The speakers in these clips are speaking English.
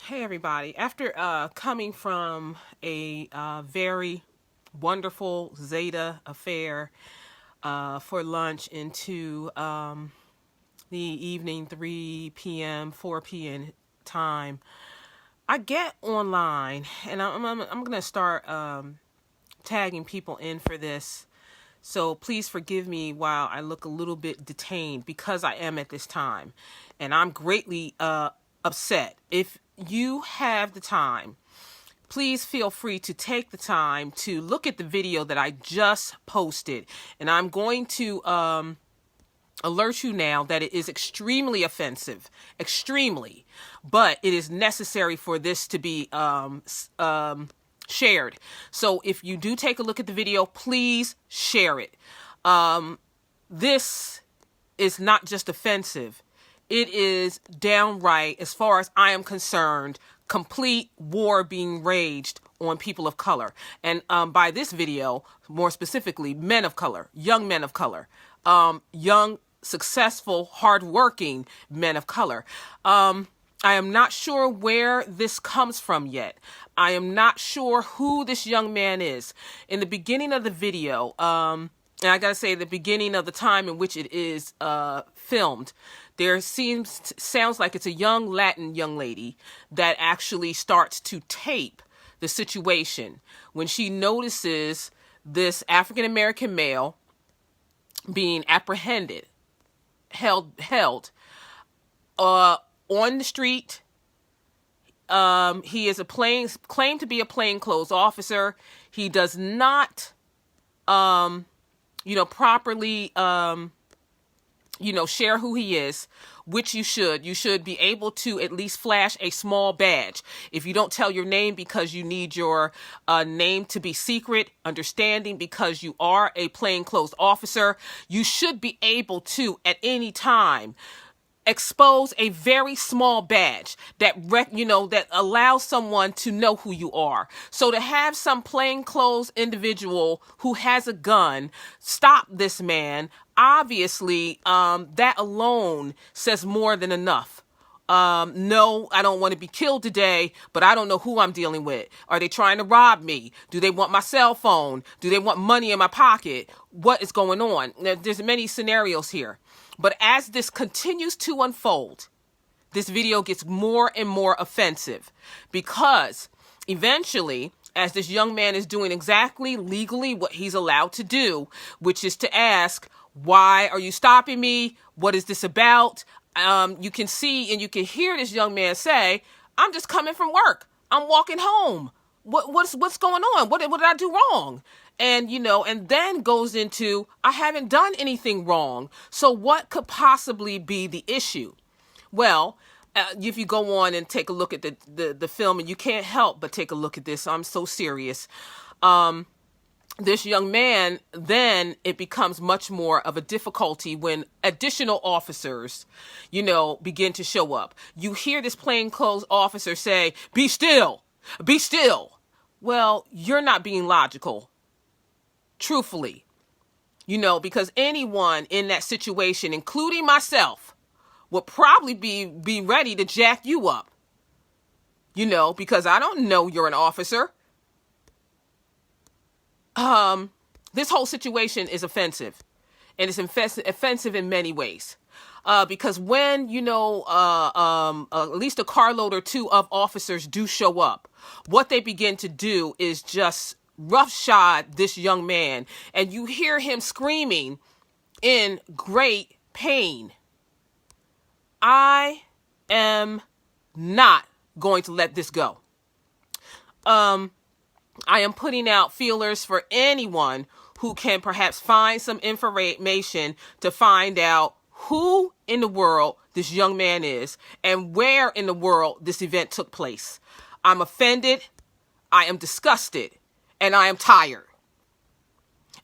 Hey everybody. After coming from a very wonderful Zeta affair for lunch into the evening 3 p.m., 4 p.m. time, I get online and I'm going to start tagging people in for this. So please forgive me while I look a little bit detained because I am at this time. And I'm greatly upset. If you have the time, please feel free to take the time to look at the video that I just posted. And I'm going to alert you now that it is extremely offensive, extremely, but it is necessary for this to be shared. So if you do take a look at the video, please share it. This is not just offensive. It is downright, as far as I am concerned, complete war being waged on people of color. And by this video, more specifically, men of color, young men of color, young, successful, hardworking men of color. I am not sure where this comes from yet. I am not sure who this young man is. In the beginning of the video, and I gotta say the beginning of the time in which it is filmed, there sounds like it's a young Latin young lady that actually starts to tape the situation when she notices this African-American male being apprehended, held on the street. He is claimed to be a plainclothes officer. He does not, properly, share who he is, which you should. You should be able to at least flash a small badge. If you don't tell your name because you need your name to be secret, understanding because you are a plainclothes officer, you should be able to, at any time, expose a very small badge that that allows someone to know who you are. So to have some plainclothes individual who has a gun stop this man, obviously that alone says more than enough. No, I don't want to be killed today, but I don't know who I'm dealing with. Are they trying to rob me? Do they want my cell phone? Do they want money in my pocket? What is going on? There's many scenarios here. But as this continues to unfold, this video gets more and more offensive because eventually, as this young man is doing exactly legally what he's allowed to do, which is to ask, why are you stopping me? What is this about? You can see and you can hear this young man say, I'm just coming from work. I'm walking home. What's going on? What did I do wrong? And, and then goes into, I haven't done anything wrong. So what could possibly be the issue? Well, if you go on and take a look at the film, and you can't help but take a look at this, I'm so serious. This young man, then it becomes much more of a difficulty when additional officers, begin to show up. You hear this plainclothes officer say, be still, be still. Well, you're not being logical. Truthfully, because anyone in that situation, including myself, would probably be ready to jack you up, because I don't know you're an officer. This whole situation is offensive, and it's offensive in many ways. Because when, at least a carload or two of officers do show up, what they begin to do is just roughshod this young man, and you hear him screaming in great pain. I am not going to let this go. I am putting out feelers for anyone who can perhaps find some information to find out who in the world this young man is and where in the world this event took place. I'm offended. I am disgusted. And I am tired.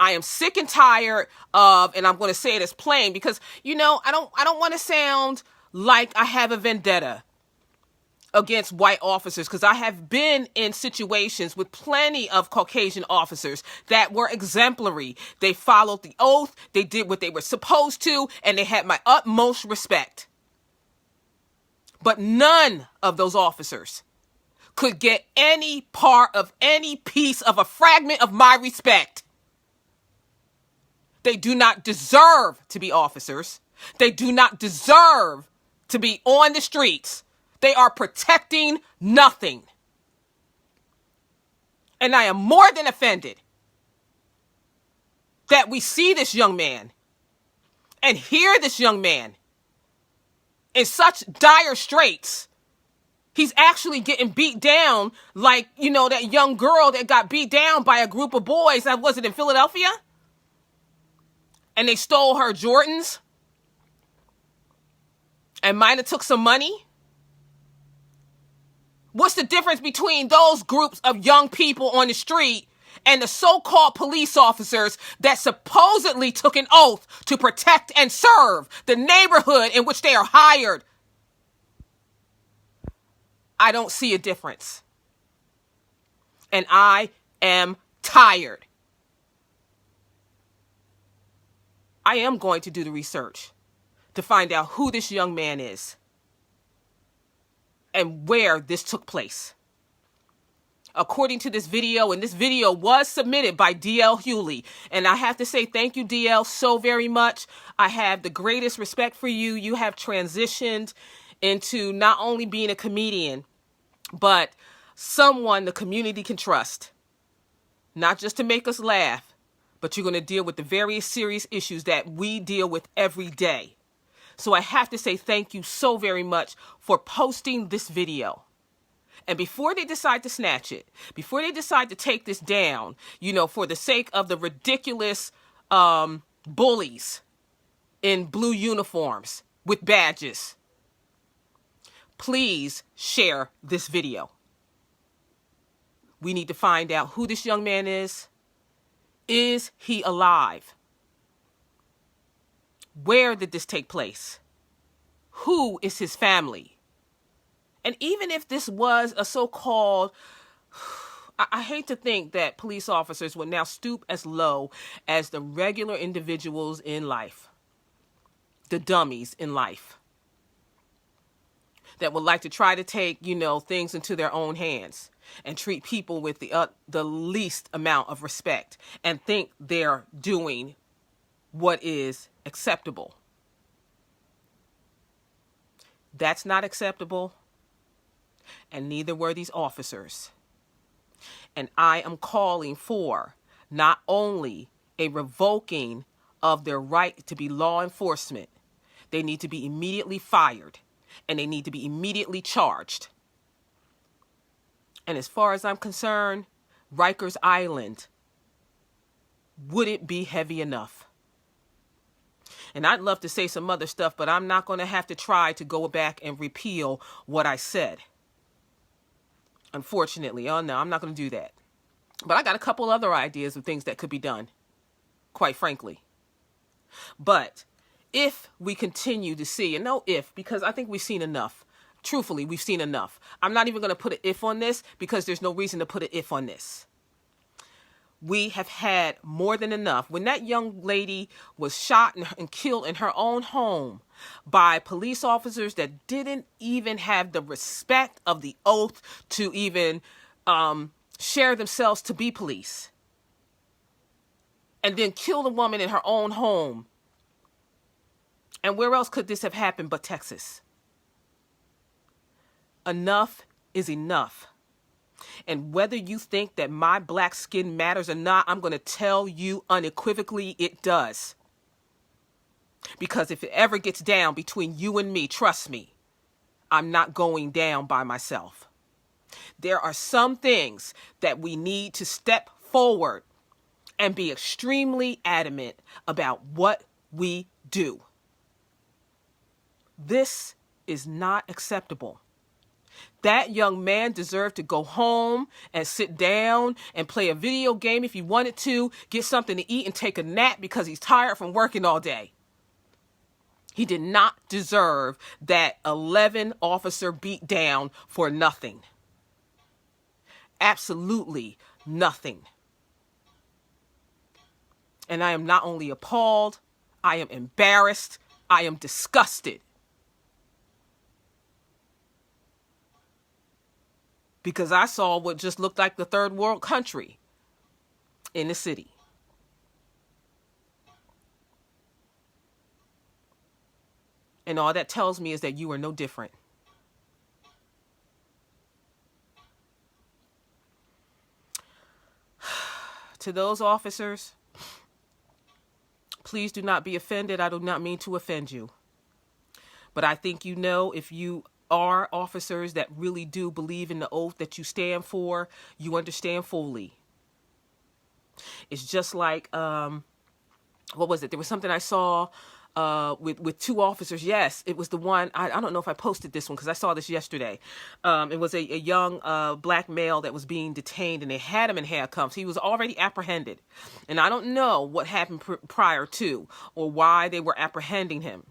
I am sick and tired of, and I'm going to say it as plain because, I don't want to sound like I have a vendetta against white officers, because I have been in situations with plenty of Caucasian officers that were exemplary. They followed the oath. They did what they were supposed to, and they had my utmost respect. But none of those officers could get any part of any piece of a fragment of my respect. They do not deserve to be officers. They do not deserve to be on the streets. They are protecting nothing. And I am more than offended that we see this young man and hear this young man in such dire straits. He's actually getting beat down like, that young girl that got beat down by a group of boys. Was it in Philadelphia? And they stole her Jordans and might have took some money. What's the difference between those groups of young people on the street and the so-called police officers that supposedly took an oath to protect and serve the neighborhood in which they are hired? I don't see a difference. And I am tired. I am going to do the research to find out who this young man is and where this took place. According to this video, and this video was submitted by DL Hewley, and I have to say thank you, DL, so very much. I have the greatest respect for you. You have transitioned into not only being a comedian, but someone the community can trust. Not just to make us laugh, but you're going to deal with the various serious issues that we deal with every day. So I have to say thank you so very much for posting this video. And before they decide to snatch it, before they decide to take this down, for the sake of the ridiculous bullies in blue uniforms with badges, please share this video. We need to find out who this young man is. Is he alive? Where did this take place? Who is his family? And even if this was a so-called, I hate to think that police officers would now stoop as low as the regular individuals in life, the dummies in life, that would like to try to take, things into their own hands and treat people with the least amount of respect and think they're doing what is acceptable. That's not acceptable, and neither were these officers. And I am calling for not only a revoking of their right to be law enforcement, they need to be immediately fired, and they need to be immediately charged. And as far as I'm concerned, Rikers Island wouldn't be heavy enough. And I'd love to say some other stuff, but I'm not going to have to try to go back and repeal what I said. Unfortunately. Oh, no, I'm not going to do that. But I got a couple other ideas of things that could be done, quite frankly. But if we continue to see, and no if, because I think we've seen enough. Truthfully, we've seen enough. I'm not even going to put an if on this because there's no reason to put an if on this. We have had more than enough. When that young lady was shot and killed in her own home by police officers that didn't even have the respect of the oath to even share themselves to be police, and then killed a woman in her own home. And where else could this have happened but Texas? Enough is enough. And whether you think that my black skin matters or not, I'm going to tell you unequivocally it does. Because if it ever gets down between you and me, trust me, I'm not going down by myself. There are some things that we need to step forward and be extremely adamant about what we do. This is not acceptable. That young man deserved to go home and sit down and play a video game if he wanted to, get something to eat and take a nap because he's tired from working all day. He did not deserve that 11 officer beat down for nothing. Absolutely nothing. And I am not only appalled, I am embarrassed, I am disgusted. because I saw what just looked like the third world country in the city. And all that tells me is that you are no different. To those officers, please do not be offended. I do not mean to offend you. But I think you know, if you are officers that really do believe in the oath that you stand for, you understand fully. It's just like, what was it? There was something I saw with two officers. Yes, it was the one. I don't know if I posted this one because I saw this yesterday. It was a young black male that was being detained, and they had him in handcuffs. He was already apprehended. And I don't know what happened prior to or why they were apprehending him.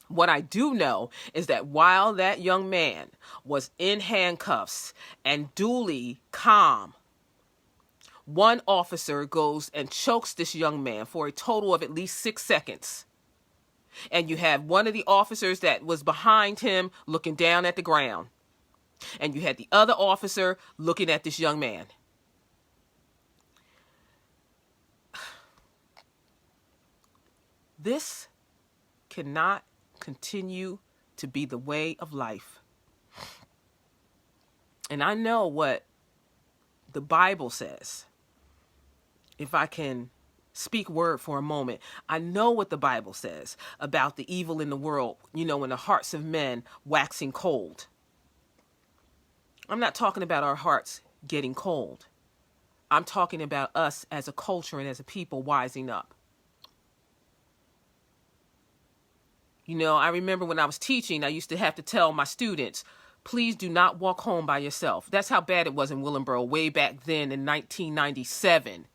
What I do know is that while that young man was in handcuffs and duly calm, one officer goes and chokes this young man for a total of at least 6 seconds. And you have one of the officers that was behind him looking down at the ground. And you had the other officer looking at this young man. This cannot continue to be the way of life. And I know what the Bible says. If I can speak word for a moment, I know what the Bible says about the evil in the world, in the hearts of men waxing cold. I'm not talking about our hearts getting cold. I'm talking about us as a culture and as a people wising up. I remember when I was teaching, I used to have to tell my students, please do not walk home by yourself. That's how bad it was in Willingboro way back then in 1997.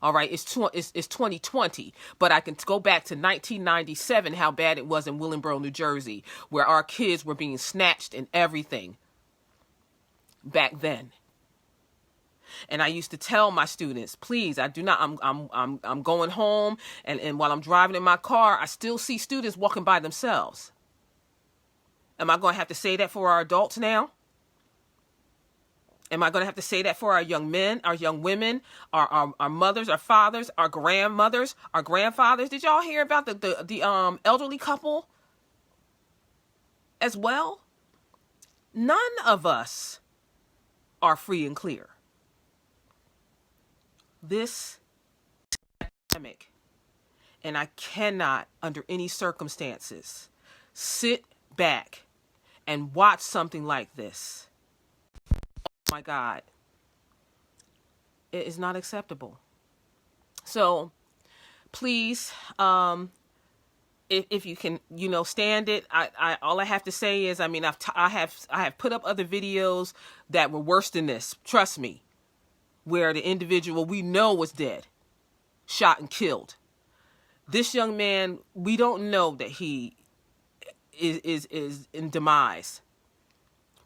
All right, it's 2020, but I can go back to 1997, how bad it was in Willingboro, New Jersey, where our kids were being snatched and everything back then. And I used to tell my students, please, I do not, I'm going home, and while I'm driving in my car, I still see students walking by themselves. Am I going to have to say that for our adults now? Am I going to have to say that for our young men, our young women, our mothers, our fathers, our grandmothers, our grandfathers? Did y'all hear about the elderly couple as well? None of us are free and clear. This pandemic, and I cannot, under any circumstances, sit back and watch something like this. My God, it is not acceptable. So please, if you can, stand it. I all I have to say is, I have put up other videos that were worse than this. Trust me, where the individual we know was dead, shot and killed. This young man, we don't know that he is in demise.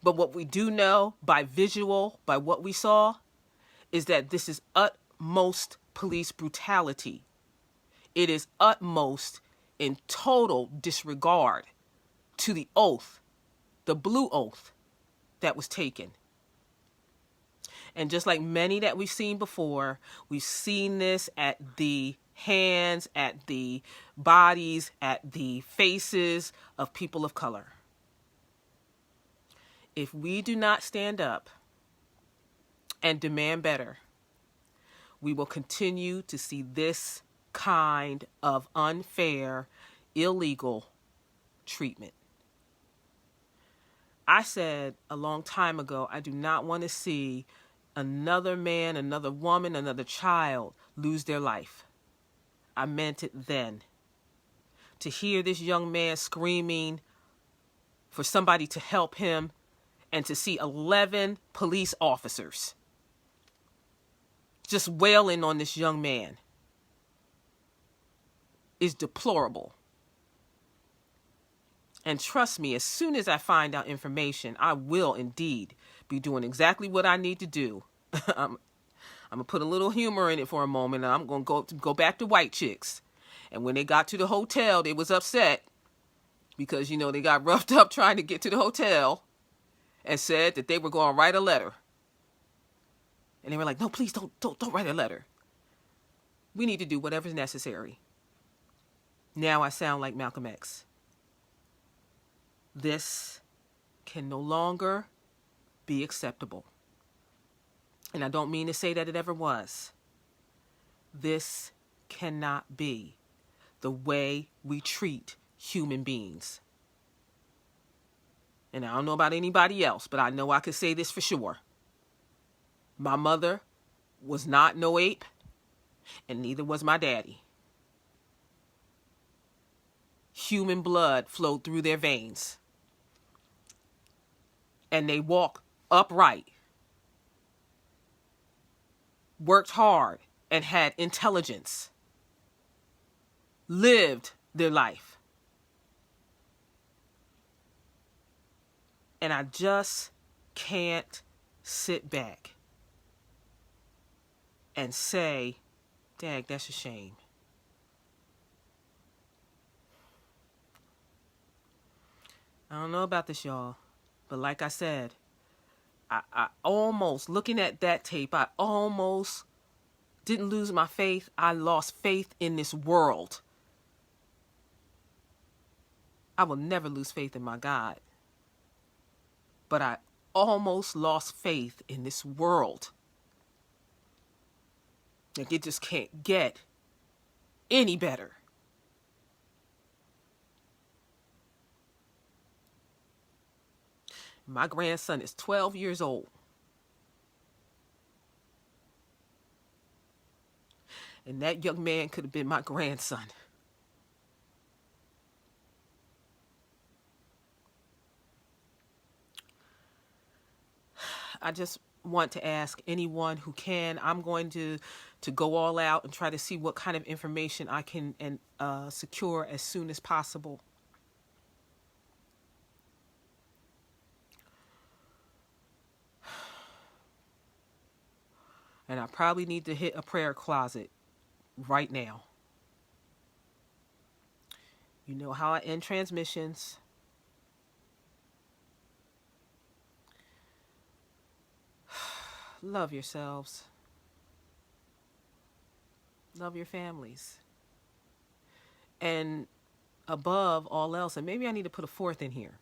But what we do know by visual, by what we saw, is that this is utmost police brutality. It is utmost in total disregard to the oath, the blue oath that was taken. And just like many that we've seen before, we've seen this at the hands, at the bodies, at the faces of people of color. If we do not stand up and demand better, we will continue to see this kind of unfair, illegal treatment. I said a long time ago, I do not want to see another man, another woman, another child lose their life. I meant it then. To hear this young man screaming for somebody to help him, and to see 11 police officers just wailing on this young man is deplorable. And trust me, as soon as I find out information, I will indeed be doing exactly what I need to do. I'm going to put a little humor in it for a moment, and I'm going to go back to white chicks. And when they got to the hotel, they was upset because, they got roughed up trying to get to the hotel. and said that they were going to write a letter. And they were like, no, please don't write a letter. We need to do whatever's necessary. Now I sound like Malcolm X. This can no longer be acceptable. And I don't mean to say that it ever was. This cannot be the way we treat human beings. And I don't know about anybody else, but I know I could say this for sure. My mother was not no ape, and neither was my daddy. Human blood flowed through their veins. And they walked upright, worked hard, and had intelligence, lived their life. And I just can't sit back and say, dag, that's a shame. I don't know about this, y'all, but like I said, I almost, looking at that tape, I almost didn't lose my faith. I lost faith in this world. I will never lose faith in my God. But I almost lost faith in this world. Like, it just can't get any better. My grandson is 12 years old. And that young man could have been my grandson. I just want to ask anyone who can, I'm going to go all out and try to see what kind of information I can secure as soon as possible. And I probably need to hit a prayer closet right now. You know how I end transmissions. Love yourselves. Love your families. And above all else, and maybe I need to put a fourth in here,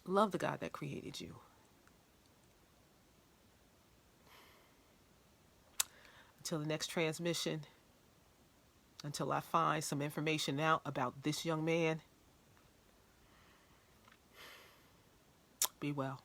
love the God that created you. Until the next transmission, until I find some information out about this young man, be well.